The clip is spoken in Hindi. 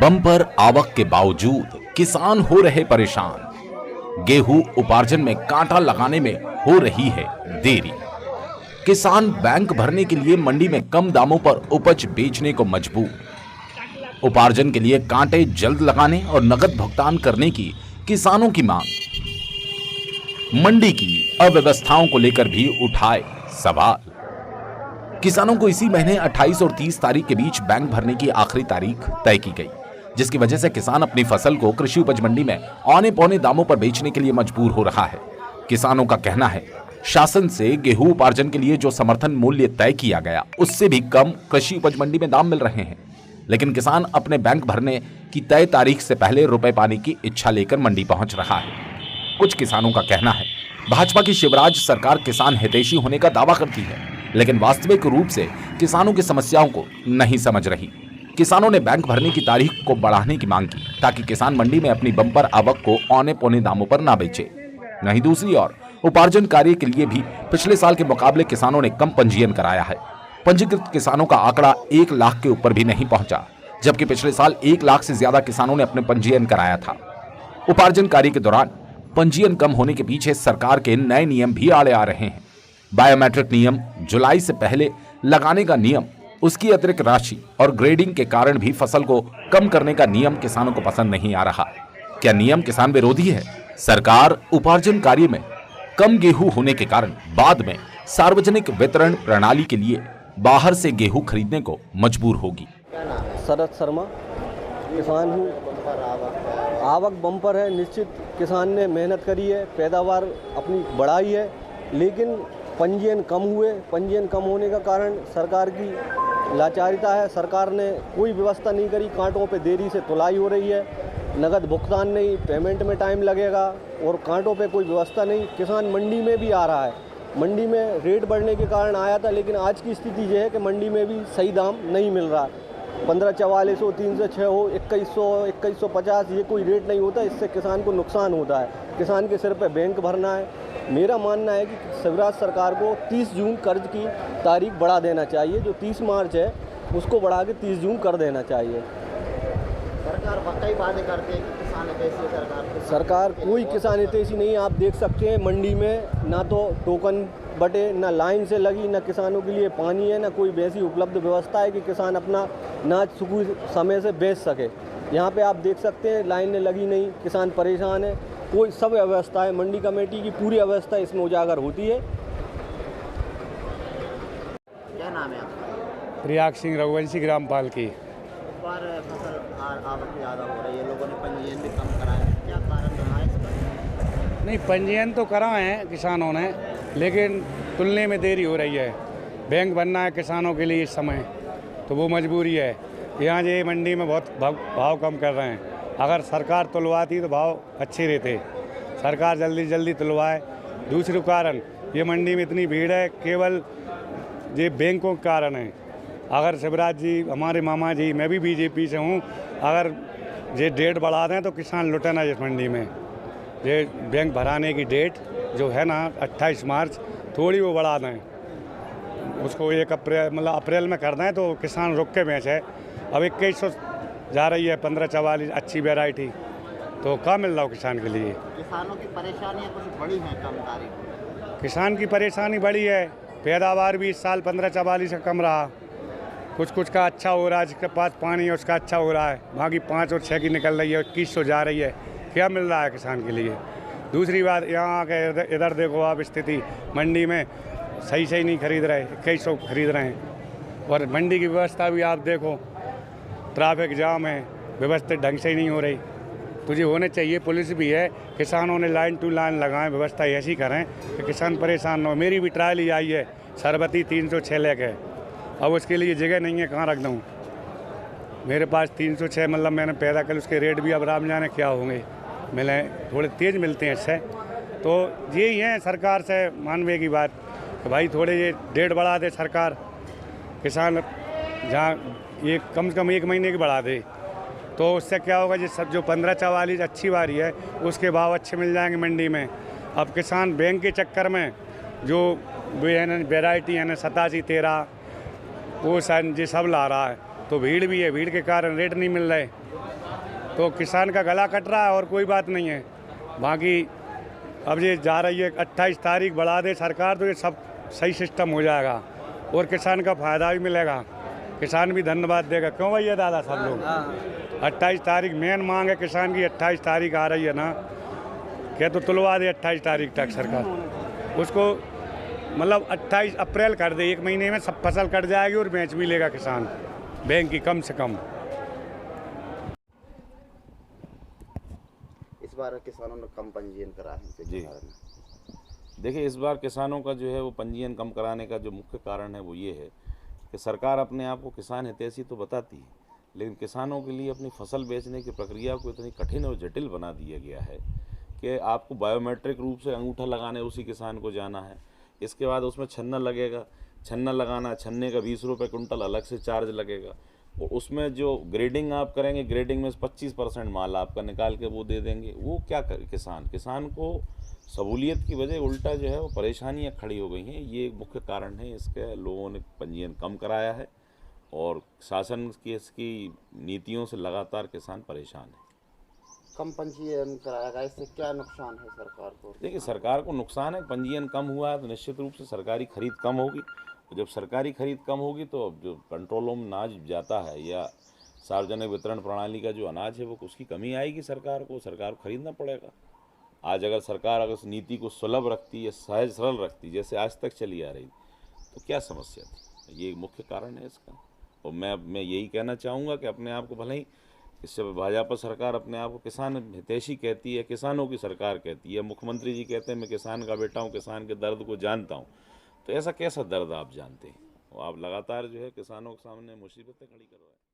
बम्पर आवक के बावजूद किसान हो रहे परेशान। गेहूं उपार्जन में कांटा लगाने में हो रही है देरी। किसान बैंक भरने के लिए मंडी में कम दामों पर उपज बेचने को मजबूर। उपार्जन के लिए कांटे जल्द लगाने और नकद भुगतान करने की किसानों की मांग। मंडी की अव्यवस्थाओं को लेकर भी उठाए सवाल। किसानों को इसी महीने 28 और 30 तारीख के बीच बैंक भरने की आखिरी तारीख तय की गई, जिसकी वजह से किसान अपनी फसल को कृषि उपज मंडी में औने पौने दामों पर बेचने के लिए मजबूर हो रहा है। किसानों का कहना है, शासन से गेहूं उपार्जन के लिए जो समर्थन मूल्य तय किया गया उससे भी कम कृषि उपज मंडी में दाम मिल रहे हैं, लेकिन किसान अपने बैंक भरने की तय तारीख से पहले रुपए पाने की इच्छा लेकर मंडी पहुंच रहा है। कुछ किसानों का कहना है, भाजपा की शिवराज सरकार किसान हितैषी होने का दावा करती है, लेकिन वास्तविक रूप से किसानों की समस्याओं को नहीं समझ रही। किसानों ने बैंक भरने की तारीख को बढ़ाने की मांग की ताकि किसान मंडी में अपनी बम्पर आवक को औने पौने दामों पर ना बेचे। नहीं दूसरी ओर उपार्जन कार्य के लिए भी पिछले साल के मुकाबले किसानों ने कम पंजीयन कराया है। पंजीकृत किसानों का आंकड़ा 1 लाख के ऊपर भी नहीं पहुंचा, जबकि पिछले साल 1 लाख से ज्यादा किसानों ने अपने पंजीयन कराया था। उपार्जन कार्य के दौरान पंजीयन कम होने के पीछे सरकार के नए नियम भी आड़े आ रहे हैं। बायोमेट्रिक नियम, जुलाई से पहले लगाने का नियम, उसकी अतिरिक्त राशि और ग्रेडिंग के कारण भी फसल को कम करने का नियम किसानों को पसंद नहीं आ रहा। क्या नियम किसान विरोधी है? सरकार उपार्जन कार्य में कम गेहूं होने के कारण बाद में सार्वजनिक वितरण प्रणाली के लिए बाहर से गेहूं खरीदने को मजबूर होगी। शरद शर्मा, किसान हूँ। आवक बम्पर है, निश्चित किसान ने मेहनत करी है, पैदावार अपनी बढ़ाई है, लेकिन पंजीयन कम हुए। पंजीयन कम होने का कारण सरकार की लाचारिता है। सरकार ने कोई व्यवस्था नहीं करी, कांटों पे देरी से तुलाई हो रही है, नगद भुगतान नहीं, पेमेंट में टाइम लगेगा और कांटों पे कोई व्यवस्था नहीं। किसान मंडी में भी आ रहा है, मंडी में रेट बढ़ने के कारण आया था, लेकिन आज की स्थिति ये है कि मंडी में भी सही दाम नहीं मिल रहा। 1544 हो, 306 हो, 2100, 2150, ये कोई रेट नहीं होता। इससे किसान को नुकसान होता है। किसान के सिर पे बैंक भरना है। मेरा मानना है कि शिवराज सरकार को 30 जून कर्ज की तारीख बढ़ा देना चाहिए। जो 30 मार्च है उसको बढ़ा के 30 जून कर देना चाहिए। सरकार कई वादे करती है कि किसान हितैषी सरकार कोई किसान हितैषी नहीं है। आप देख सकते हैं मंडी में ना तो टोकन बटे, ना लाइन से लगी, ना किसानों के लिए पानी है, ना कोई वैसी उपलब्ध व्यवस्था है कि किसान अपना अनाज सुखी समय से बेच सके। यहाँ पे आप देख सकते हैं लाइनें लगी नहीं, किसान परेशान है। कोई सब व्यवस्था है, मंडी कमेटी की पूरी व्यवस्था इसमें उजागर होती है। क्या नाम है आपका? प्रयाग सिंह रघुवंशी, ग्राम पाल की। पर फसल आवक ज़्यादा हो रही है, लोगों ने पंजीयन भी कम कराया, क्या कारण रहा है इसका? नहीं, पंजीयन तो कराए हैं किसानों ने, लेकिन तुलने में देरी हो रही है। बैंक बनना है किसानों के लिए इस समय, तो वो मजबूरी है। यहाँ ये मंडी में बहुत भाव कम कर रहे हैं। अगर सरकार तुलवाती तो भाव अच्छे रहते। सरकार जल्दी जल्दी तुलवाए। दूसरा कारण, ये मंडी में इतनी भीड़ है केवल ये बैंकों के कारण है। अगर शिवराज जी, हमारे मामा जी, मैं भी बीजेपी से हूँ, अगर ये डेट बढ़ा दें तो किसान लुटे ना इस मंडी में। ये बैंक भराने की डेट जो है ना 28 मार्च, थोड़ी वो बढ़ा दें, उसको 1 अप्रैल मतलब अप्रैल में कर दें तो किसान रुक के बेचे। अब 2100 जा रही है, 1544 अच्छी वैरायटी, तो कहाँ मिल रहा हो किसान के लिए? किसानों की परेशानियाँ कुछ बड़ी हैं कम तारीख? किसान की परेशानी बड़ी है, पैदावार भी इस साल 1544 से कम रहा। कुछ का अच्छा हो रहा है, जिसके पास पानी है उसका अच्छा हो रहा है, बाकी 5 और 6 की निकल रही है, 2100 जा रही है। क्या मिल रहा है किसान के लिए? दूसरी बात, यहाँ आके इधर देखो आप स्थिति, मंडी में सही नहीं खरीद रहे, 2100 खरीद रहे हैं। और मंडी की व्यवस्था भी आप देखो, ट्रैफिक जाम है, व्यवस्थित ढंग से ही नहीं हो रही। तुझे होने चाहिए, पुलिस भी है, किसानों ने लाइन टू लाइन लगाएं, व्यवस्था ऐसी करें कि किसान परेशान न हो। मेरी भी ट्रायल ही आई है, सरबती 306 लेके, अब उसके लिए जगह नहीं है, कहाँ रख दूँ? मेरे पास 306 मतलब मैंने पैदा कर, उसके रेट भी अब राम जाने क्या होंगे, मिले थोड़े तेज़ मिलते हैं इससे। तो यही है सरकार से मानवे की बात कि भाई थोड़े ये डेट बढ़ा दे सरकार, किसान जहाँ ये कम से कम 1 महीने की बढ़ा दे, तो उससे क्या होगा, ये सब जो 1544 अच्छी बारी है उसके भाव अच्छे मिल जाएंगे मंडी में। अब किसान बैंक के चक्कर में जो वैरायटी है ना 8713 वो ये सब ला रहा है, तो भीड़ भी है, भीड़ के कारण रेट नहीं मिल रहे। तो किसान का गला कट रहा है और कोई बात नहीं है। बाकी अब ये जा रही है 28 तारीख बढ़ा दे सरकार तो ये सब सही सिस्टम हो जाएगा और किसान का फ़ायदा भी मिलेगा, किसान भी धन्यवाद देगा। क्यों भैया दादा सब लोग 28 तारीख मेन मांग है किसान की। 28 तारीख आ रही है ना, क्या तो तुलवा दे 28 तारीख तक सरकार उसको, मतलब 28 अप्रैल कर दे, 1 महीने में सब फसल कट जाएगी और बेच भी लेगा किसान बैंक की कम से कम। इस बार किसानों ने कम पंजीयन करा है जी। देखिए, इस बार किसानों का जो है वो पंजीयन कम कराने का जो मुख्य कारण है वो ये है कि सरकार अपने आप को किसान हितैषी तो बताती है, लेकिन किसानों के लिए अपनी फसल बेचने की प्रक्रिया को इतनी कठिन और जटिल बना दिया गया है कि आपको बायोमेट्रिक रूप से अंगूठा लगाने उसी किसान को जाना है। इसके बाद उसमें छन्ना लगेगा, छन्ना लगाना, छन्ने का 20 रुपये कुंटल अलग से चार्ज लगेगा। और उसमें जो ग्रेडिंग आप करेंगे, ग्रेडिंग में 25% माल आपका निकाल के वो दे देंगे। वो क्या करे किसान को सहूलियत की वजह उल्टा जो है वो परेशानियां खड़ी हो गई हैं। ये एक मुख्य कारण है, इसके लोगों ने पंजीयन कम कराया है और शासन की इसकी नीतियों से लगातार किसान परेशान है। कम पंजीयन कराएगा, इससे क्या नुकसान है सरकार को? देखिए, सरकार को नुकसान है, पंजीयन कम हुआ है तो निश्चित रूप से सरकारी खरीद कम होगी। जब सरकारी खरीद कम होगी तो जो कंट्रोलों में अनाज जाता है या सार्वजनिक वितरण प्रणाली का जो अनाज है वो उसकी कमी आएगी, सरकार को खरीदना पड़ेगा। आज अगर सरकार अगर इस नीति को सुलभ रखती या सहज सरल रखती जैसे आज तक चली आ रही तो क्या समस्या थी। ये मुख्य कारण है इसका। और मैं यही कहना चाहूँगा कि अपने आप को भले ही इससे भाजपा सरकार अपने आप को किसान हितैषी कहती है, किसानों की सरकार कहती है, मुख्यमंत्री जी कहते हैं मैं किसान का बेटा हूँ, किसान के दर्द को जानता हूँ, तो ऐसा कैसा दर्द आप जानते हैं? और आप लगातार जो है किसानों के सामने मुसीबतें खड़ी करवाएं।